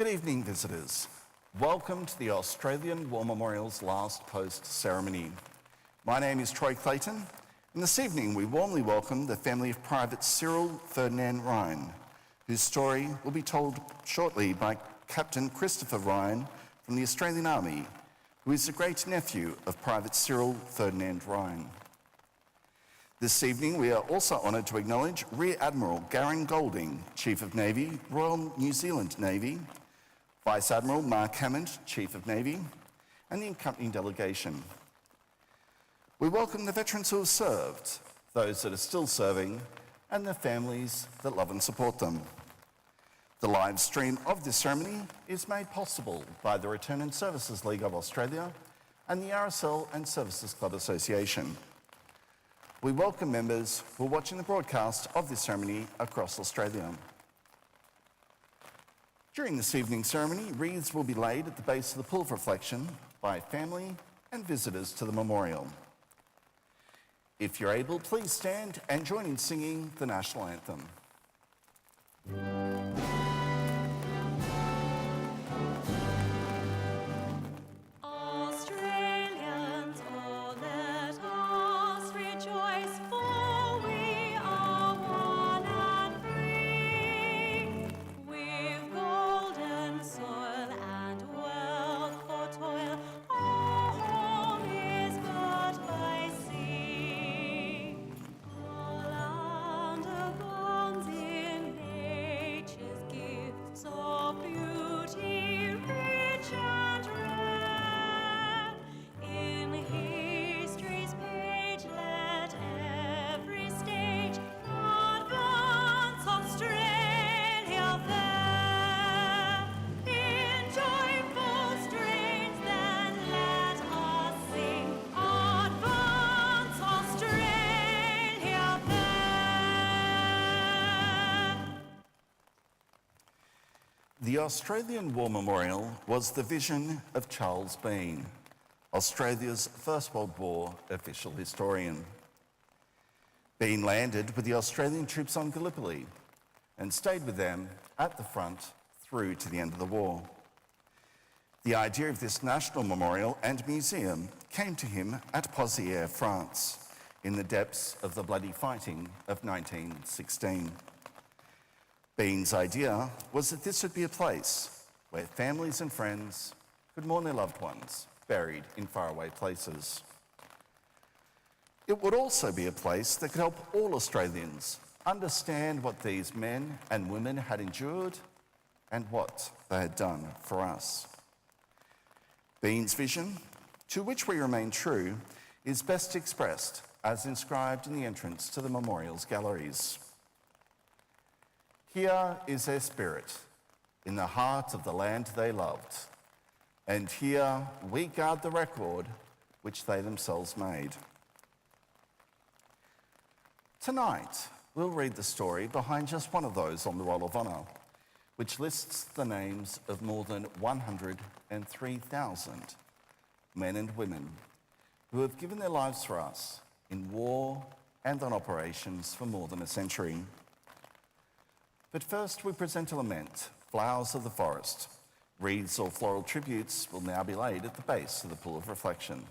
Good evening, visitors. Welcome to the Australian War Memorial's last post ceremony. My name is Troy Clayton, and this evening we warmly welcome the family of Private Cyril Ferdinand Ryan, whose story will be told shortly by Captain Christopher Ryan from the Australian Army, who is the great-nephew of Private Cyril Ferdinand Ryan. This evening we are also honoured to acknowledge Rear Admiral Garron Golding, Chief of Navy, Royal New Zealand Navy, Vice Admiral Mark Hammond, Chief of Navy, and the accompanying delegation. We welcome the veterans who have served, those that are still serving, and their families that love and support them. The live stream of this ceremony is made possible by the Return and Services League of Australia and the RSL and Services Club Association. We welcome members who are watching the broadcast of this ceremony across Australia. During this evening's ceremony, wreaths will be laid at the base of the pool of reflection by family and visitors to the memorial. If you're able, please stand and join in singing the national anthem. The Australian War Memorial was the vision of Charles Bean, Australia's First World War official historian. Bean landed with the Australian troops on Gallipoli and stayed with them at the front through to the end of the war. The idea of this national memorial and museum came to him at Pozières, France, in the depths of the bloody fighting of 1916. Bean's idea was that this would be a place where families and friends could mourn their loved ones buried in faraway places. It would also be a place that could help all Australians understand what these men and women had endured and what they had done for us. Bean's vision, to which we remain true, is best expressed as inscribed in the entrance to the memorial's galleries. Here is their spirit, in the heart of the land they loved, and here we guard the record which they themselves made. Tonight, we'll read the story behind just one of those on the Roll of Honour, which lists the names of more than 103,000 men and women who have given their lives for us in war and on operations for more than a century. But first we present a lament, Flowers of the Forest. Wreaths or floral tributes will now be laid at the base of the pool of reflection.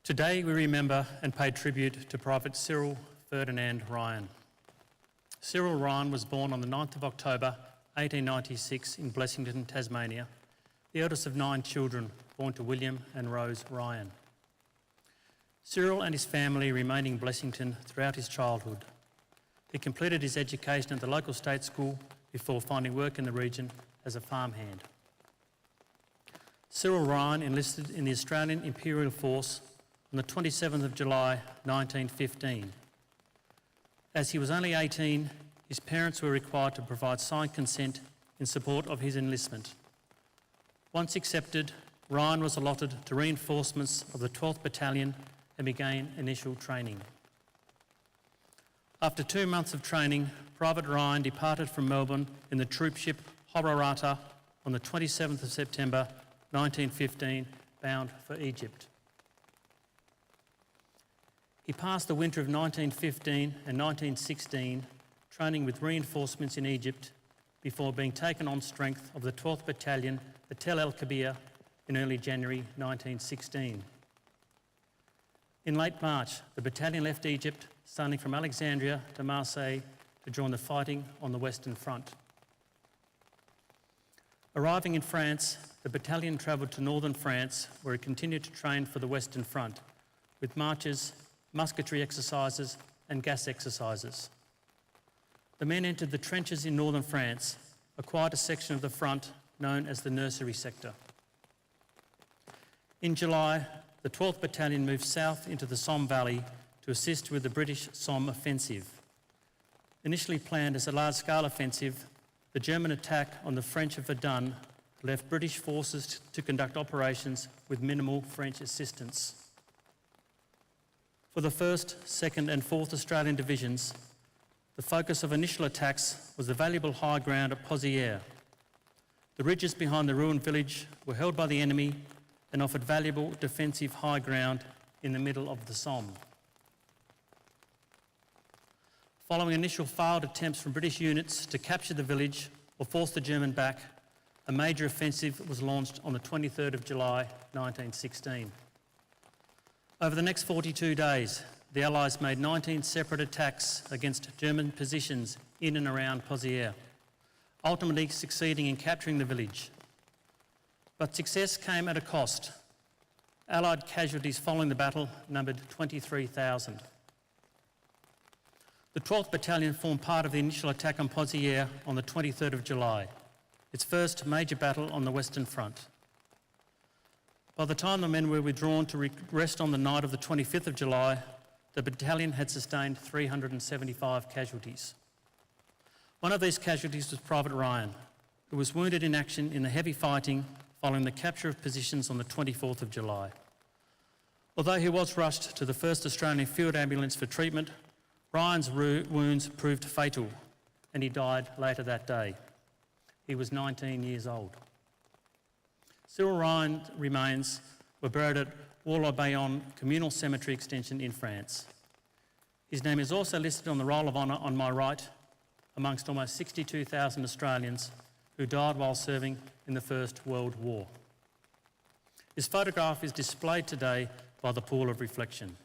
Today we remember and pay tribute to Private Cyril Ferdinand Ryan. Cyril Ryan was born on the 9th of October 1896 in Blessington, Tasmania, the eldest of 9 children born to William and Rose Ryan. Cyril and his family remained in Blessington throughout his childhood. He completed his education at the local state school before finding work in the region as a farmhand. Cyril Ryan enlisted in the Australian Imperial Force on the 27th of July 1915. As he was only 18, his parents were required to provide signed consent in support of his enlistment. Once accepted, Ryan was allotted to reinforcements of the 12th Battalion and began initial training. After 2 months of training, Private Ryan departed from Melbourne in the troopship Horarata on the 27th of September 1915, bound for Egypt. He passed the winter of 1915 and 1916 training with reinforcements in Egypt before being taken on strength of the 12th Battalion at Tel El Kebir in early January 1916. In late March, the battalion left Egypt, sailing from Alexandria to Marseille to join the fighting on the Western Front. Arriving in France, the battalion travelled to northern France, where it continued to train for the Western Front, with marches, musketry exercises and gas exercises. The men entered the trenches in northern France, acquired a section of the front known as the nursery sector. In July, the 12th Battalion moved south into the Somme Valley to assist with the British Somme offensive. Initially planned as a large-scale offensive, the German attack on the French of Verdun left British forces to conduct operations with minimal French assistance. For the 1st, 2nd and 4th Australian Divisions, the focus of initial attacks was the valuable high ground at Pozières. The ridges behind the ruined village were held by the enemy and offered valuable defensive high ground in the middle of the Somme. Following initial failed attempts from British units to capture the village or force the German back, a major offensive was launched on the 23rd of July 1916. Over the next 42 days, the Allies made 19 separate attacks against German positions in and around Pozières, ultimately succeeding in capturing the village. But success came at a cost. Allied casualties following the battle numbered 23,000. The 12th Battalion formed part of the initial attack on Pozières on the 23rd of July, its first major battle on the Western Front. By the time the men were withdrawn to rest on the night of the 25th of July, the battalion had sustained 375 casualties. One of these casualties was Private Ryan, who was wounded in action in the heavy fighting following the capture of positions on the 24th of July. Although he was rushed to the 1st Australian Field Ambulance for treatment, Ryan's wounds proved fatal and he died later that day. He was 19 years old. Cyril Ryan's remains were buried at Wallon Communal Cemetery Extension in France. His name is also listed on the Roll of Honour on my right, amongst almost 62,000 Australians who died while serving in the First World War. His photograph is displayed today by the Pool of Reflection.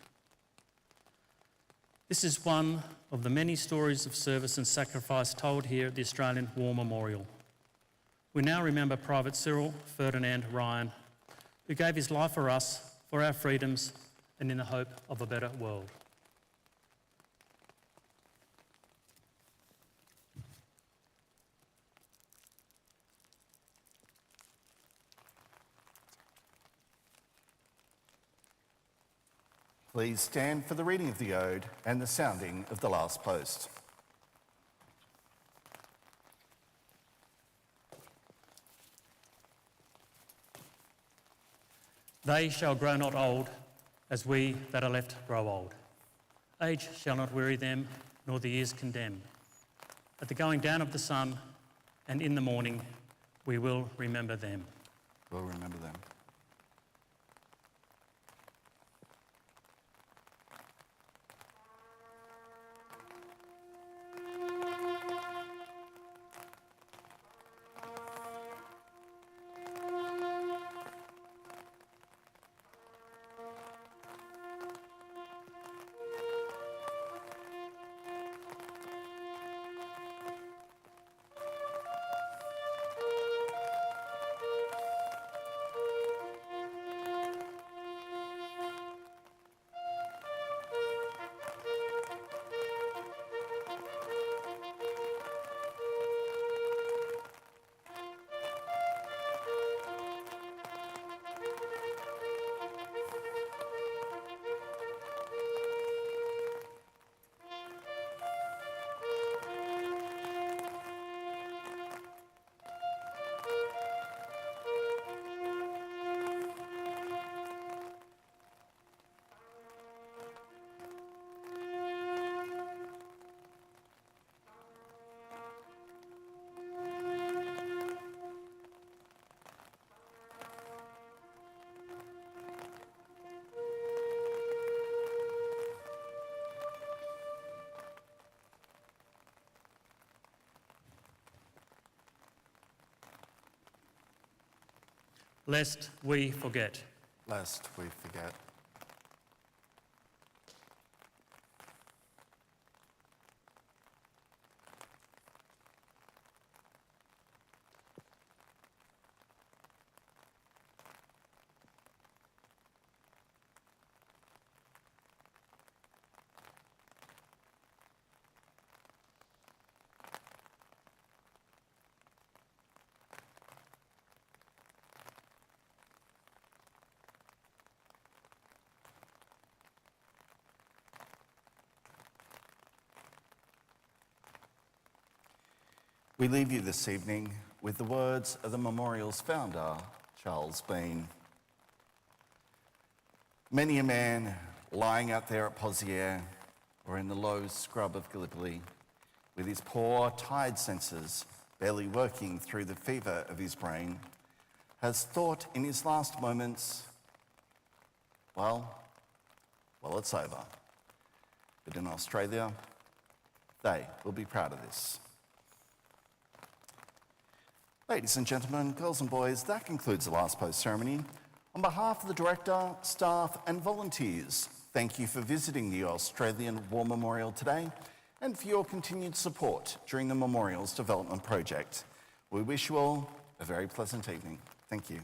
This is one of the many stories of service and sacrifice told here at the Australian War Memorial. We now remember Private Cyril Ferdinand Ryan, who gave his life for us, for our freedoms, and in the hope of a better world. Please stand for the reading of the Ode and the sounding of the last post. They shall grow not old, as we that are left grow old. Age shall not weary them, nor the years condemn. At the going down of the sun, and in the morning, we will remember them. We'll remember them. lest we forget. Lest we forget. We leave you this evening with the words of the memorial's founder, Charles Bean. Many a man lying out there at Pozières or in the low scrub of Gallipoli, with his poor, tired senses barely working through the fever of his brain, has thought in his last moments, well, it's over. But in Australia, they will be proud of this. Ladies and gentlemen, girls and boys, that concludes the last post ceremony. On behalf of the director, staff and volunteers, thank you for visiting the Australian War Memorial today and for your continued support during the memorial's development project. We wish you all a very pleasant evening. Thank you.